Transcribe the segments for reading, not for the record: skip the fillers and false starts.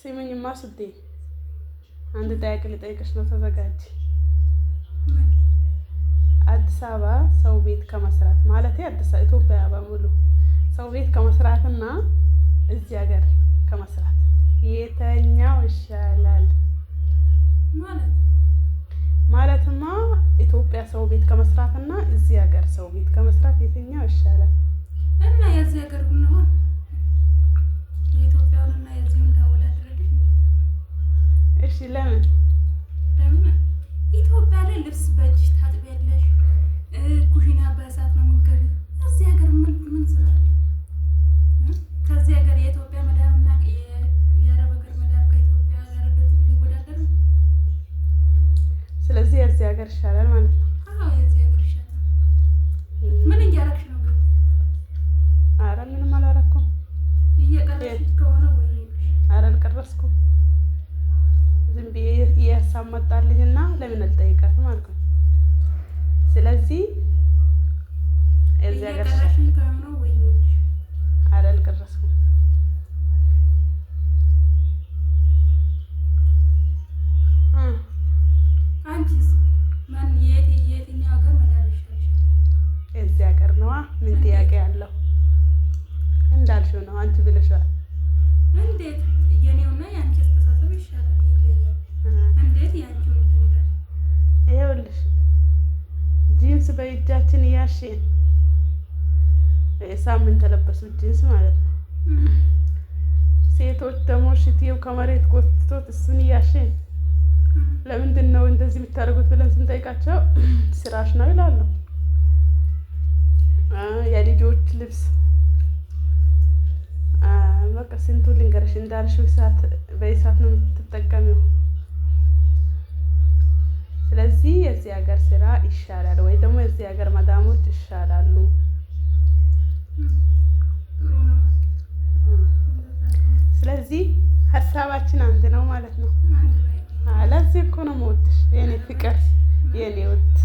ስሚኝማ ሱዴ አንድ ጥያቄ ልጠይቅሽ ነው። ተዘጋጅ። አዲስ አበባ ሰው ቤት ከመስራት ማለት አዲስ ኢትዮጵያ በሙሉ ሰው ቤት ከመስራትና እዚህ ሀገር ከመስራት የተኛው ይሻላል? ማለትማ ኢትዮጵያ ሰው ቤት ከመስራትና እዚህ ሀገር ሰው ቤት ከመስራት የትኛው ይሻላል? እና የዚህ ሀገር ነው የኢትዮጵያውንና የዚህን ታወዳድረሽ? እሺ ለምን ኢትዮጵያ ላይ ልብስ በእጅሽ ታጥቢያለሽ፣ ኩሽና በእሳት ነው የምትገቢው። እዚህ ሀገር ምን ስራ አለ? ከዚህ ሀገር የኢትዮጵያ መዳብና የአረብ ሀገር መዳብ ከኢትዮጵያ ጋር ሊወዳደሩ። ስለዚህ የዚህ ሀገር ይሻላል ማለት ነው። አዎ የዚህ ሀገር ይሻላል። ምን እያደረግሽ ነው ግን? ኧረ ምንም አላደረኩም። እየቀረስሽ ከሆነ ወይ? ኧረ አልቀረስኩም። ዝም ብዬ እያሳብ መጣልኝና ለምን አልጠይቃትም አልኩኝ። ስለዚህ እዚህ ሀገር ከሆነ ወይ? ኧረ አልቀረስኩም። አንቺስ ማን የትኛው ሀገር መዳብ ይሻልሻል? እዚህ ሀገር ነዋ። ምን ጥያቄ አለው? እንዳልሽው ነው። አንቺ ብለሻል። እንዴት የኔውና የአንቺ አስተሳሰብ ይሻላል? ይለያል። እንዴት ያንቺው ይላል? ይኸውልሽ ጂንስ በእጃችን እያሽን ሳምንት ተለበሱት ጂንስ ማለት ነው። ሴቶች ደግሞ ሽቲው ከመሬት ጎትቶት እሱን እያሽን ለምንድን ነው እንደዚህ የምታደርጉት ብለን ስንጠይቃቸው ስራሽ ነው ይላሉ። የልጆች ልብስ በቃ ስንቱ ልንገርሽ፣ እንዳልሽው በእሳት ነው የምትጠቀሚው። ስለዚህ የዚህ ሀገር ስራ ይሻላል ወይ ደግሞ የዚህ ሀገር ማዳሞች ይሻላሉ። ስለዚህ ሀሳባችን አንድ ነው ማለት ነው። ለዚህ እኮ ነው የምወድሽ የኔ ፍቅር፣ የኔ ውድ፣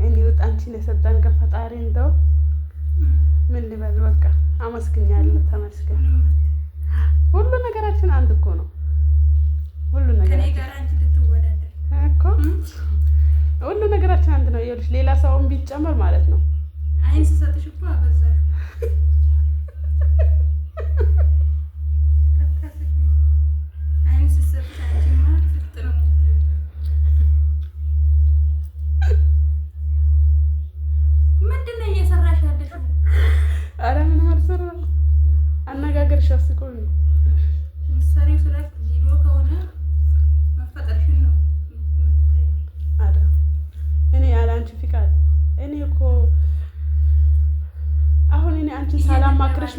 የኔ ውድ። አንቺን የሰጠን ቀን ፈጣሪ እንደው ምን ልበል፣ በቃ አመስግኛለሁ። ተመስገን። ሁሉ ነገራችን አንድ እኮ ነው። ሁሉ ነገራችን እኮ ሁሉ ነገራችን አንድ ነው። ይኸውልሽ ሌላ ሰውን ቢጨመር ማለት ነው። አይን ስሰጥሽ እኮ አበዛሽ። አይን ስሰጥሽ አንቺማ ፍጥሩ ምንድን ነው እየሰራሽ ያለሽው? ኧረ ምንም አልሰራሁም። አነጋገርሽ አስቆኝ ነው። ምሳሌው ስለ ቪዲዮ ከሆነ መፈጠርሽን ነው የምትታየው። ኧረ እኔ ያለ አንቺ ፍቃድ እኔ እኮ አሁን እኔ አንቺን ሳላማክርሽ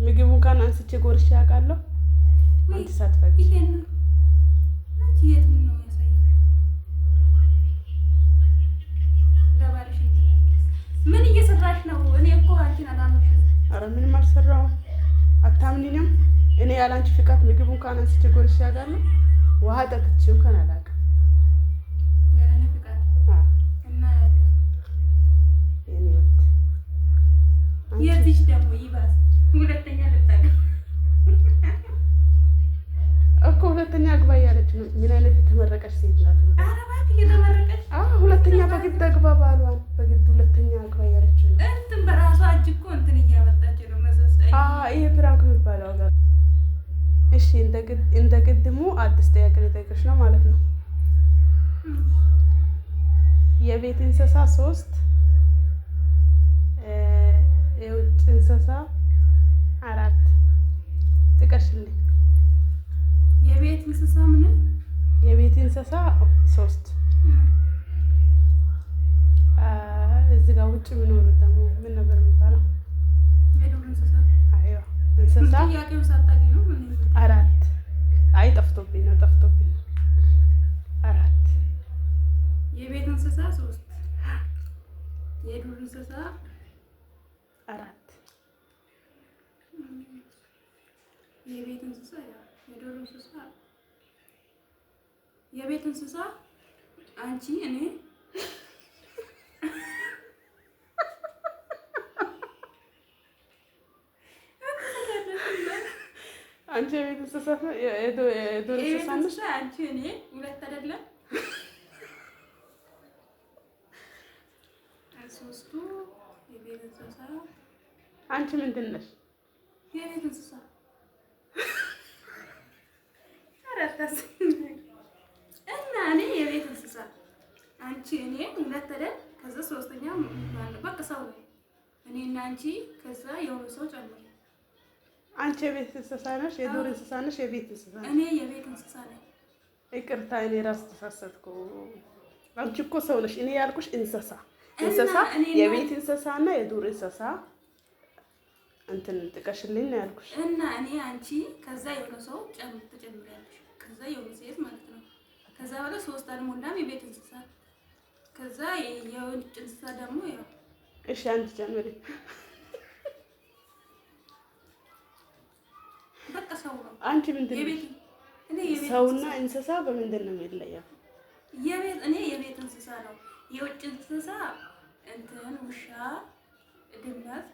ምግቡን ካን አንስቼ ጎርሼ አውቃለሁ። አንቺ ሳትፈቅጂ ይሄን አንቺ የት ነው ያሳየሽ? ለባልሽ ምን እየሰራሽ ነው? እኔ እኮ አንቺን አላምንሽም። ኧረ ምንም አልሰራሁም። አታምኒኝም? እኔ ያለ አንቺ ፍቃድ ምግቡን ካን አንስቼ ጎርሼ አውቃለሁ። ውሃ ጠጥቼው ካን አላውቅም። ያለኔ ፍቃድ እና የዚች ደግሞ ይባስ ሁለተኛ ልታገባ እኮ ሁለተኛ አግባ እያለች ነው። ምን አይነት የተመረቀች ሴት ናት? ኧረ እባክህ የተመረቀች ሁለተኛ በግድ አግባ ባሏን በግድ ሁለተኛ አግባ እያለች ነው። እንትን በራሷ እጅ እኮ እንትን እያመጣች ነው መሰስጠኝ። ይሄ ፕራንክ የሚባለው ጋር እሺ፣ እንደ ቅድሙ አዲስ ጥያቄ ልጠይቅሽ ነው ማለት ነው። የቤት እንስሳ 3 የውጭ እንስሳ 4 ጥቀሽልኝ። የቤት እንስሳ ምን? የቤት እንስሳ 3 እዚህ ጋር ውጭ የሚኖሩት ደግሞ ምን ነበር የሚባለው? የዱር እንስሳ። አይዋ እንስሳ ጥያቄው ሳታውቂ ነው ምን? 4 አይ ጠፍቶብኝ ነው 4 የቤት እንስሳ 3 የዱር እንስሳ 4 የቤት እንስሳ የዱር እንስሳ የቤት እንስሳ አንቺ እኔ አንቺ የቤት እንስሳት ነው የዱር እንስሳ ነሽ? አንቺ እኔ ሁለት አይደለም ሶስቱ የቤት እንስሳ። አንቺ ምንድን ነሽ? የቤት እንስሳ እና እኔ የቤት እንስሳ አንቺ እኔ ሁለት አይደል? ከዛ ሶስተኛ በቃ ሰው ነው እኔ እና አንቺ ከዛ የሆነ ሰው ጨምሮ። አንቺ የቤት እንስሳ ነሽ? የዱር እንስሳ ነሽ? የቤት እንስሳ ነሽ? እኔ የቤት እንስሳ ነኝ። ይቅርታ እኔ ራስ ተሳሰትኩ። አንቺ እኮ ሰው ነሽ። እኔ ያልኩሽ እንስሳ እንስሳ የቤት እንስሳ እና የዱር እንስሳ እንትን ጥቀሽልኝ ነው ያልኩሽ። እና እኔ አንቺ ከዛ የሆነ ሰው ትጨምሪያለሽ። ከዛ የሆነ ሴት ማለት ነው። ከዛ በኋላ ሶስት አልሞላም የቤት እንስሳ። ከዛ የውጭ እንስሳ ደግሞ ያው እሺ አንቺ ጨምሪ። በቃ ሰው ነው። አንቺ ምንድን ነሽ? ሰውና እንስሳ በምንድን ነው የሚለየው? እኔ የቤት እንስሳ ነው። የውጭ እንስሳ እንትን ውሻ፣ ድመት፣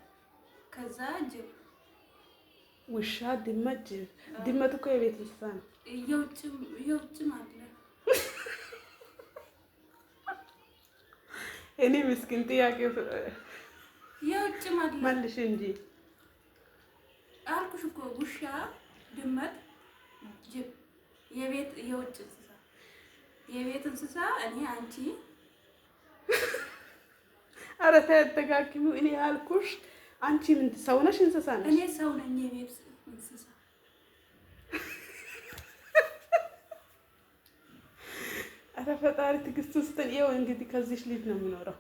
ከዛ ጅብ። ውሻ፣ ድመት፣ ጅብ። ድመት እኮ የቤት እንስሳ ነው። የውጭም አለ። እኔ ምስኪን ጥያቄ የውጭም አለ። መልሽ እንጂ አልኩሽ እኮ ውሻ፣ ድመት፣ ጅብ የውጭ እንስሳ። የቤት እንስሳ እኔ አንቺ። ኧረ ተይ አትደጋግሚው። እኔ ያልኩሽ አንቺ ምን ሰው ነሽ እንስሳ ነሽ? እኔ ሰው ነኝ የቤት እንስሳ። ኧረ ፈጣሪ ትዕግስት ስጠን። ይኸው እንግዲህ ከዚህ ልጅ ነው የምኖረው።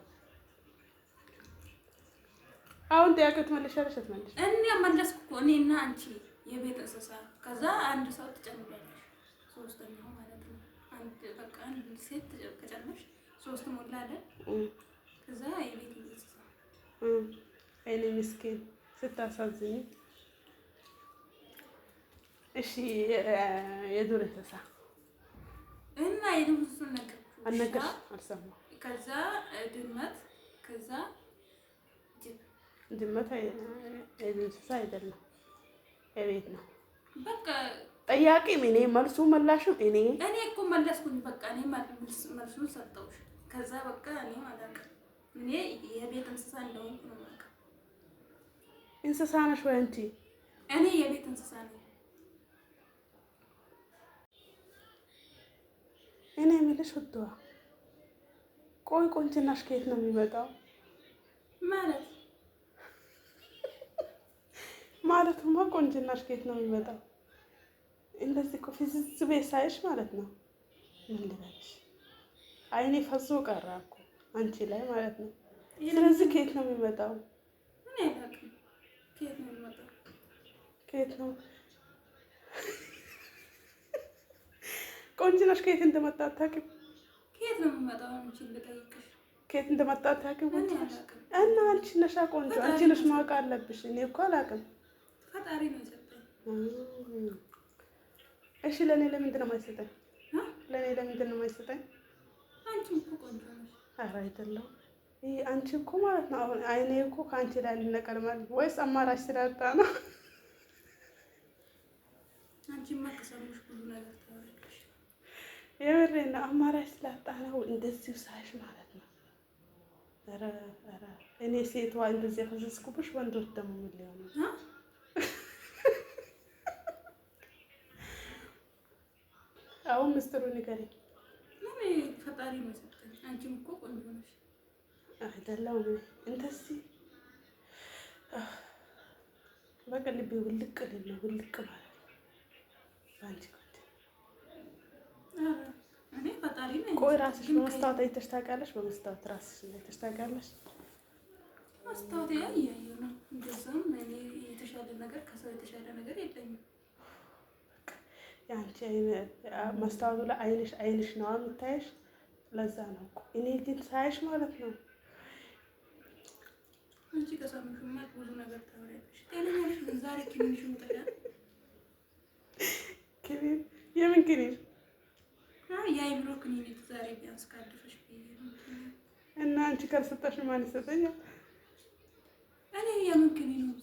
አሁን ጥያቄ ትመለሻለሽ አትመለሽ? እኔ መለስኩ እኮ እኔና አንቺ የቤት እንስሳ። ከዛ አንድ ሰው ትጨምሪያለሽ፣ ሶስተኛው ማለት ነው። በቃ አንድ ሴት ከጨመርሽ ሶስት ሞላ አይደል? ከዛ የቤት እንስሳ። እኔ ምስኪን ስታሳዝኝ። እሺ የዱር እንስሳ እና የዱር እንስሳ አልነገርሽ? አልሰማሁም። ከዛ ድመት፣ ከዛ ጅብ። ድመት የዱር እንስሳ አይደለም የቤት ነው። በቃ ጠያቂም እኔ መልሱ መላሽም እኔ እኮ መለስኩኝ። በቃ እኔ መልሱን ሰጠሁሽ። ከዛ በቃ እኔ ማለት እኔ የቤት እንስሳ እንደሆንኩ ነው ማለት። እንስሳ ነሽ ወይ አንቺ? እኔ የቤት እንስሳ ነኝ። እኔ የምልሽ ውድዋ፣ ቆይ ቁንጅናሽ ከየት ነው የሚመጣው? ማለትማ ቁንጅናሽ ከየት ነው የሚመጣው? እንደዚህ እኮ ፍዝዝ ቤት ሳይሽ ማለት ነው። ምን ልበልሽ፣ አይኔ ፈዞ ቀረ እኮ አንቺ ላይ ማለት ነው። ስለዚህ ከየት ነው የሚመጣው? ከየት ነው ቁንጅናሽ ከየት እንደመጣ አታውቂም? ከየት ነው የሚመጣው? አንቺ ልጠይቅሽ፣ ከየት እንደመጣ አታውቂም? እና አንቺ ነሻ ቆንጆ፣ አንቺ ነሽ ማወቅ አለብሽ። እኔ እኮ አላውቅም። ፈጣሪ ነው የሰጠኝ። እሺ ለኔ ለምንድን ነው የማይሰጠኝ? ለኔ ለምንድን ነው የማይሰጠኝ? አንቺ እኮ ቆንጆ ነሽ። ኧረ አይደለም። ይሄ አንቺ እኮ ማለት ነው አሁን አይኔ እኮ ከአንቺ ላይ ልነቀል ማለት ወይስ አማራጭ ስላጣ ነው? አንቺማ ከሰሙሽ ብዙ ነገር ታወሪያለሽ። የምሬን ነው። አማራጭ ስላጣ ነው እንደዚሁ ሳይሽ ማለት ነው። ኧረ እኔ ሴቷ እንደዚህ ያፈዘዝኩብሽ፣ ወንዶች ደግሞ ምን ሊሆኑ ነው? አሁን ምስጢሩ ንገሪኝ። ፈጣሪ ነው የሰጠኝ። አንቺም እኮ ቆንጆ ነሽ። አይደለም እንደዚህ በቃ ልቤ ውልቅ ልል ነው፣ ውልቅ ማለት ነው በአንቺ እኔ ፈጣሪ ነኝ። ቆይ ራስሽ በመስታወት አይተሽ ታውቂያለሽ? በመስታወት ራስሽ አይተሽ ታውቂያለሽ? መስታወት እያየሁ ነው። እንደዛም እኔ የተሻለ ነገር ከሰው የተሻለ ነገር የለኝም። የአንቺ መስታወቱ ላይ አይንሽ ነው የምታይሽ። ለዛ ነው እኮ እኔ ግን ሳይሽ ማለት ነው። አንቺ ከሰሙሽማ ብዙ ነገር ታወሪያለሽ። ጤነኛ ነሽ? ዛሬ ክኒንሽ ይመጣል። ክኒን? የምን ክኒን? የአይምሮ ክኒን ዛሬ ቢያንስ ካደፈሽ እና አንቺ ካልሰጠሽ ማን ይሰጠኛል? እኔ የምን ክኒን ነው